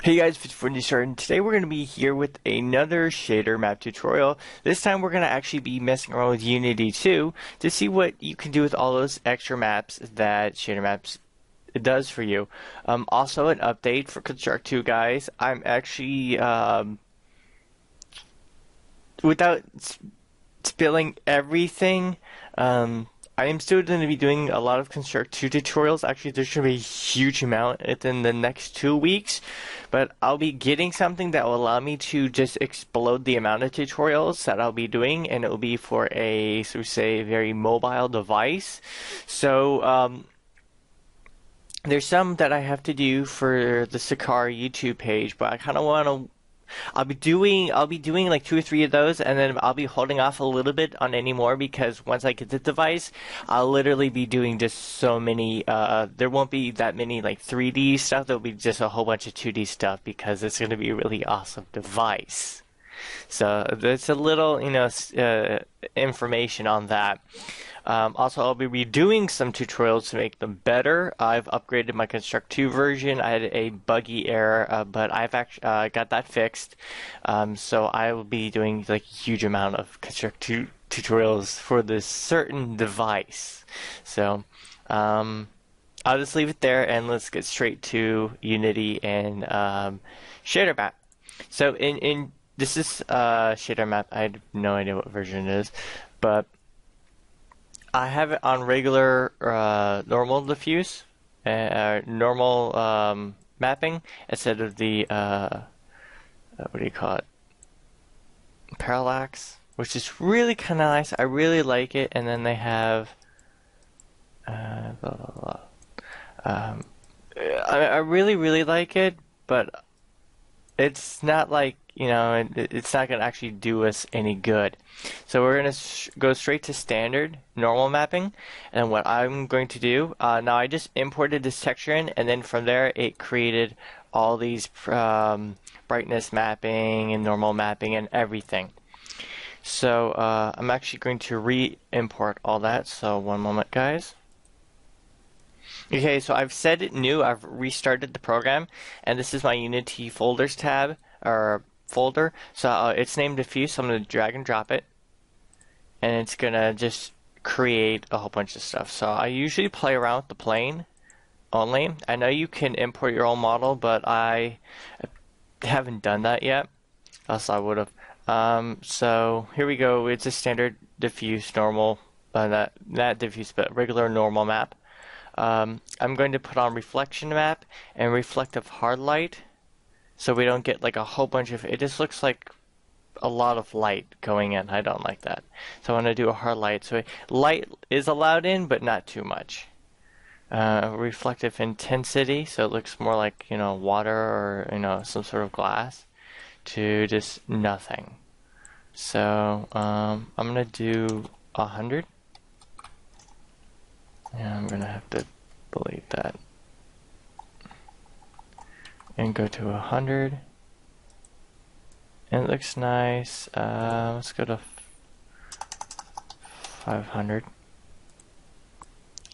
Hey guys, FitFordyStar, and today we're going to be here with another shader map tutorial. This time we're going to actually be messing around with Unity 2 to see what you can do with all those extra maps that shader maps does for you. Also an update for Construct 2 guys. I'm actually, without spilling everything, I am still going to be doing a lot of Construct 2 tutorials. Actually, there's going to be a huge amount within the next 2 weeks. But I'll be getting something that will allow me to just explode the amount of tutorials that I'll be doing. And it will be for a, so to say, very mobile device. So, there's some that I have to do for the Sakari YouTube page. But I kind of want to I'll be doing like 2 or 3 of those, and then I'll be holding off a little bit on any more because once I get the device, I'll literally be doing just so many. There won't be that many like 3D stuff. There'll be just a whole bunch of 2D stuff because it's going to be a really awesome device. So that's a little, information on that. Also, I'll be redoing some tutorials to make them better. I've upgraded my Construct 2 version. I had a buggy error, but I've actually got that fixed. So I will be doing like a huge amount of Construct 2 tutorials for this certain device. So I'll just leave it there and let's get straight to Unity and shader map. So this is shader map. I have no idea what version it is, but I have it on regular normal diffuse, normal mapping instead of the what do you call it? Parallax, which is really kind of nice. I really like it. And then they have blah blah blah. I really like it, but it's not like, it's not going to actually do us any good. So we're going to go straight to standard normal mapping. And what I'm going to do, now I just imported this texture in, and then from there it created all these brightness mapping and normal mapping and everything. So I'm actually going to re-import all that. So one moment, guys. Okay, so I've set it new. I've restarted the program, and this is my Unity folders tab or folder. So it's named diffuse. So I'm going to drag and drop it, and it's going to just create a whole bunch of stuff. So I usually play around with the plane only. I know you can import your own model, but I haven't done that yet. Else I would have. So here we go. It's a standard diffuse normal, not diffuse, but regular normal map. I'm going to put on reflection map and reflective hard light, so we don't get like a whole bunch of, it just looks like a lot of light going in. I don't like that. So I'm going to do a hard light. So light is allowed in, but not too much. Reflective intensity, so it looks more like, water or, some sort of glass, to just nothing. So I'm going to do 100. Yeah, I'm gonna have to delete that and go to 100. And it looks nice. Let's go to 500.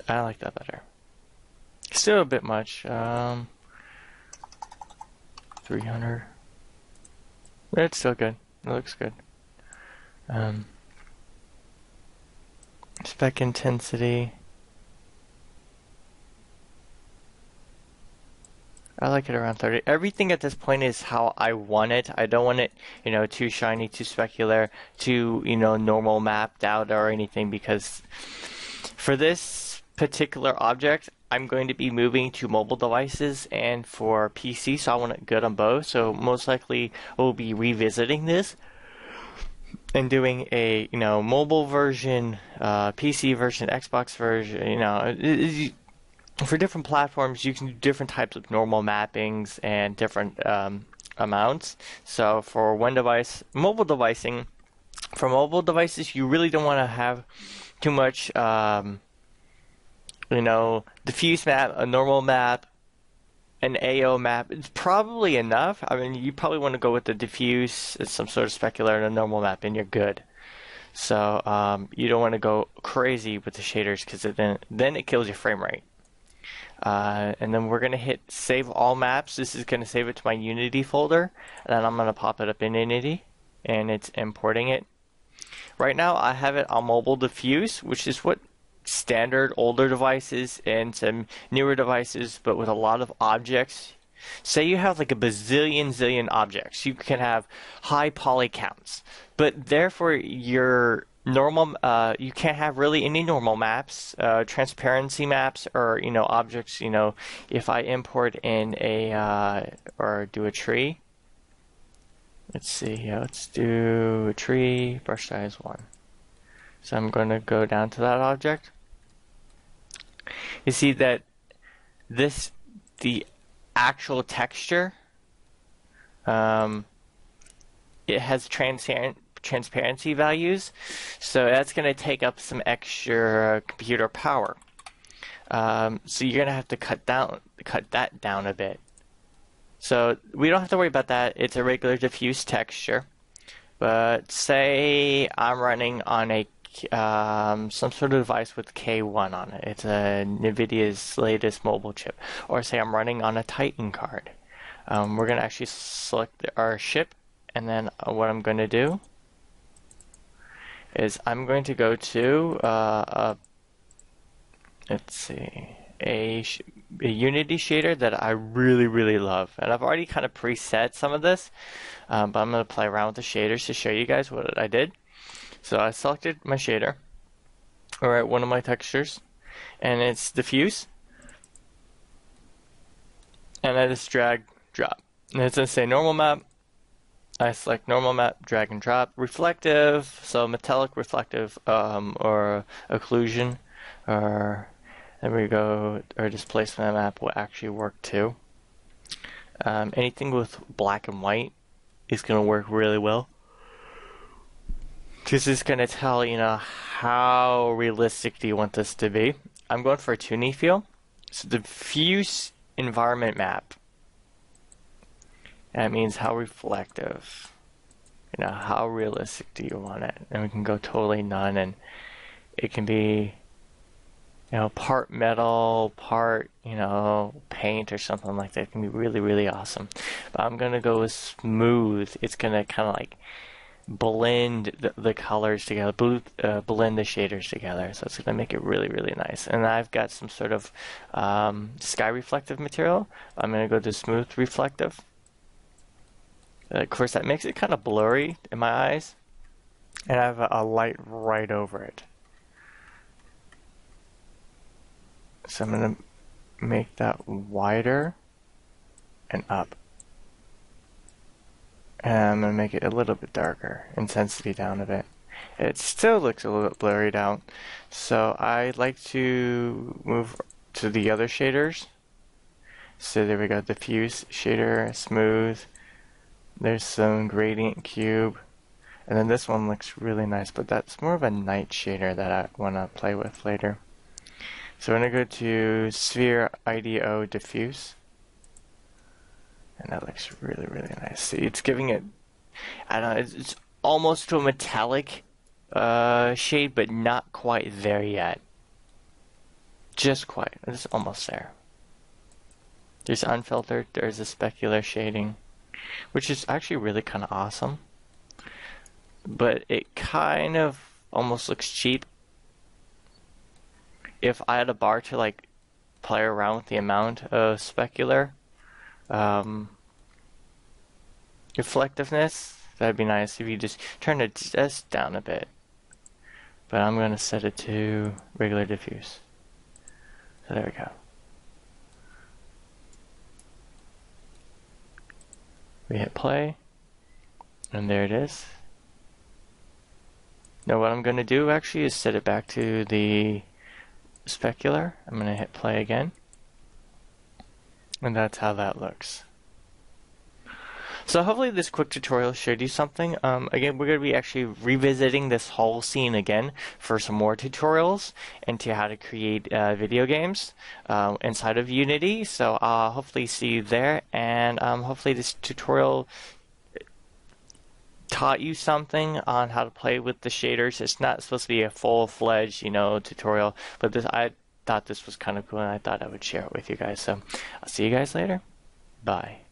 I like that better. Still a bit much. 300. But it's still good. It looks good. Spec intensity. I like it around 30. Everything at this point is how I want it. I don't want it, too shiny, too specular, too, normal mapped out or anything, because for this particular object, I'm going to be moving to mobile devices and for PC, so I want it good on both. So most likely we'll be revisiting this and doing a, mobile version, PC version, Xbox version, for different platforms, you can do different types of normal mappings and different amounts. So for one device, mobile devices, you really don't want to have too much, diffuse map, a normal map, an AO map. It's probably enough. I mean, you probably want to go with the diffuse, some sort of specular, and a normal map, and you're good. So you don't want to go crazy with the shaders because then it kills your frame rate. And then we're going to hit save all maps. This is going to save it to my Unity folder, and then I'm going to pop it up in Unity, and it's importing it. Right now I have it on mobile diffuse, which is what standard older devices and some newer devices, but with a lot of objects. Say you have like a bazillion zillion objects, you can have high poly counts, but therefore your normal you can't have really any normal maps, transparency maps, or objects. If I import in a or do a tree. Let's see here. Let's do a tree, brush size 1. So I'm going to go down to that object. You see that the actual texture, it has transparency values, so that's going to take up some extra computer power. So you're going to have to cut that down a bit. So we don't have to worry about that. It's a regular diffuse texture. But say I'm running on a some sort of device with K1 on it. It's a NVIDIA's latest mobile chip. Or say I'm running on a Titan card. We're going to actually select our ship, and then what I'm going to do is I'm going to go to let's see, a Unity shader that I really love, and I've already kind of preset some of this, but I'm going to play around with the shaders to show you guys what I did. So I selected my shader, or one of my textures, and it's diffuse, and I just drag drop, and it's going to say normal map. I select normal map, drag and drop. Reflective, so metallic reflective, or occlusion, or there we go, or displacement map will actually work too. Anything with black and white is going to work really well. This is going to tell, how realistic do you want this to be. I'm going for a 2D feel. So diffuse environment map. That means how reflective. How realistic do you want it? And we can go totally none, and it can be part metal, part, paint or something like that. It can be really awesome. But I'm going to go with smooth. It's going to kind of like blend the colors together, blend the shaders together. So it's going to make it really nice. And I've got some sort of sky reflective material. I'm going to go to smooth reflective. Of course, that makes it kind of blurry in my eyes. And I have a light right over it. So I'm going to make that wider and up. And I'm going to make it a little bit darker, intensity down a bit. It still looks a little bit blurred out. So I like to move to the other shaders. So there we go, diffuse shader, smooth. There's some gradient cube. And then this one looks really nice, but that's more of a night shader that I want to play with later. So we're going to go to Sphere IDO Diffuse. And that looks really nice. See, it's giving it, I don't know, it's almost to a metallic shade, but not quite there yet. Just quite. It's almost there. There's unfiltered, there's a specular shading, which is actually really kind of awesome. But it kind of almost looks cheap. If I had a bar to like play around with the amount of specular reflectiveness, that'd be nice if you just turn it just down a bit. But I'm going to set it to regular diffuse. So there we go. We hit play, and there it is. Now what I'm going to do actually is set it back to the specular. I'm going to hit play again. And that's how that looks. So hopefully this quick tutorial showed you something. Again, we're going to be actually revisiting this whole scene again for some more tutorials into how to create video games inside of Unity. So I'll hopefully see you there, and hopefully this tutorial taught you something on how to play with the shaders. It's not supposed to be a full-fledged, tutorial, but thought this was kind of cool and I thought I would share it with you guys. So I'll see you guys later. Bye.